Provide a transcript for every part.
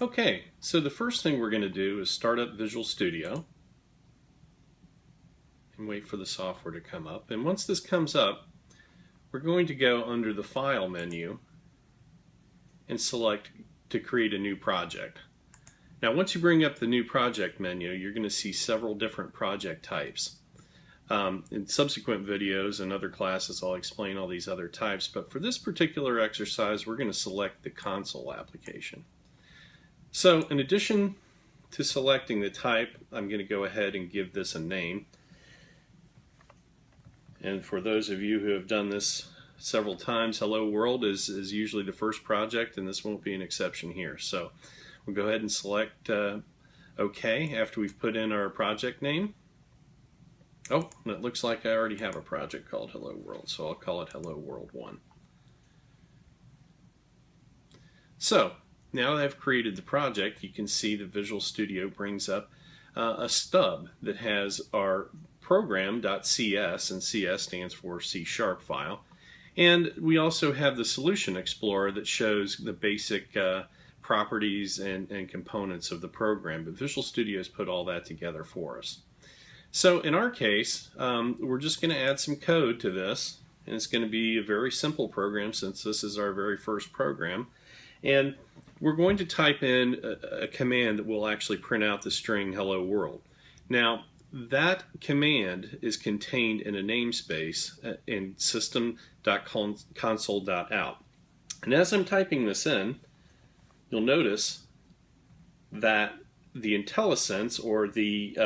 Okay, so the first thing we're going to do is start up Visual Studio and wait for the software to come up. And once this comes up, we're going to go under the File menu and select to create a new project. Now once you bring up the new project menu, you're going to see several different project types. In subsequent videos and other classes I'll explain all these other types, but for this particular exercise we're going to select the console application. So in addition to selecting the type, I'm going to go ahead and give this a name. And for those of you who have done this several times, Hello World is usually the first project, and this won't be an exception here. So we'll go ahead and select OK after we've put in our project name. Oh, and it looks like I already have a project called Hello World, so I'll call it Hello World 1. So now that I've created the project, you can see that Visual Studio brings up a stub that has our program.cs, and CS stands for C# file. And we also have the Solution Explorer that shows the basic properties and components of the program, but Visual Studio has put all that together for us. So in our case, we're just going to add some code to this, and it's going to be a very simple program since this is our very first program. And we're going to type in a command that will actually print out the string Hello World. Now that command is contained in a namespace in system.console.out. And as I'm typing this in, you'll notice that the IntelliSense, or the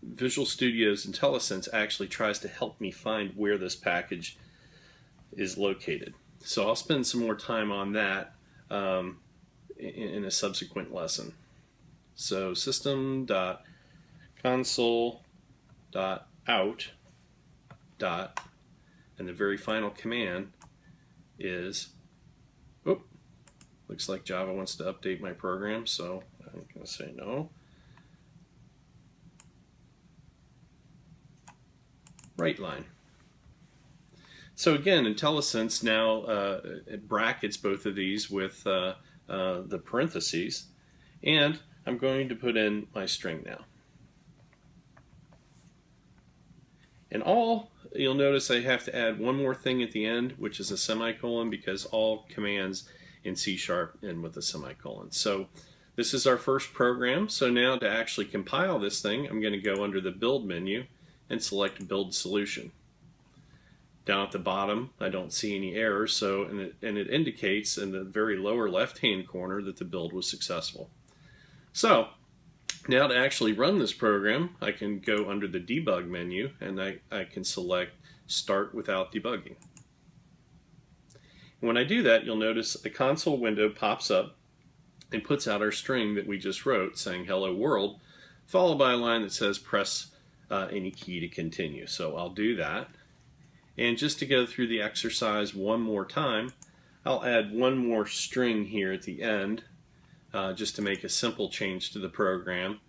Visual Studio's IntelliSense, actually tries to help me find where this package is located. So I'll spend some more time on that in a subsequent lesson. So system.console.out and the very final command is, oh, looks like Java wants to update my program, so I'm going to say no. Right line. So again, IntelliSense now brackets both of these with the parentheses, and I'm going to put in my string now. And you'll notice I have to add one more thing at the end, which is a semicolon, because all commands in C# end with a semicolon. So this is our first program. So now to actually compile this thing, I'm going to go under the Build menu and select Build Solution. Down at the bottom, I don't see any errors, so and it indicates in the very lower left-hand corner that the build was successful. So now to actually run this program, I can go under the Debug menu and I can select Start Without Debugging. When I do that, you'll notice a console window pops up and puts out our string that we just wrote saying Hello World, followed by a line that says press any key to continue. So I'll do that. And just to go through the exercise one more time, I'll add one more string here at the end just to make a simple change to the program.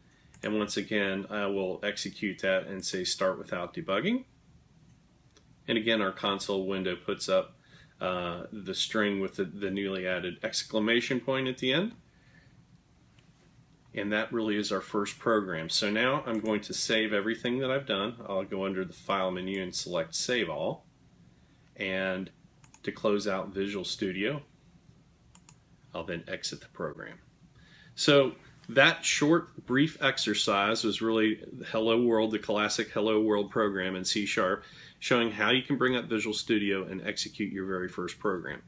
And once again, I will execute that and say Start Without Debugging. And again, our console window puts up the string with the newly added exclamation point at the end. And that really is our first program. So now I'm going to save everything that I've done. I'll go under the File menu and select Save All. And to close out Visual Studio, I'll then exit the program. So that short, brief exercise was really Hello World, the classic Hello World program in C#, showing how you can bring up Visual Studio and execute your very first program.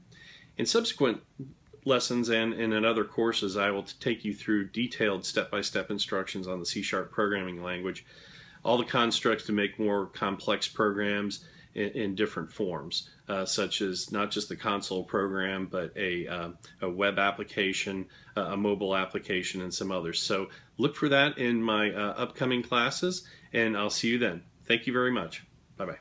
In subsequent lessons and in other courses, I will take you through detailed step-by-step instructions on the C# programming language, all the constructs to make more complex programs in different forms, such as not just the console program, but a web application, a mobile application, and some others. So look for that in my upcoming classes, and I'll see you then. Thank you very much. Bye-bye.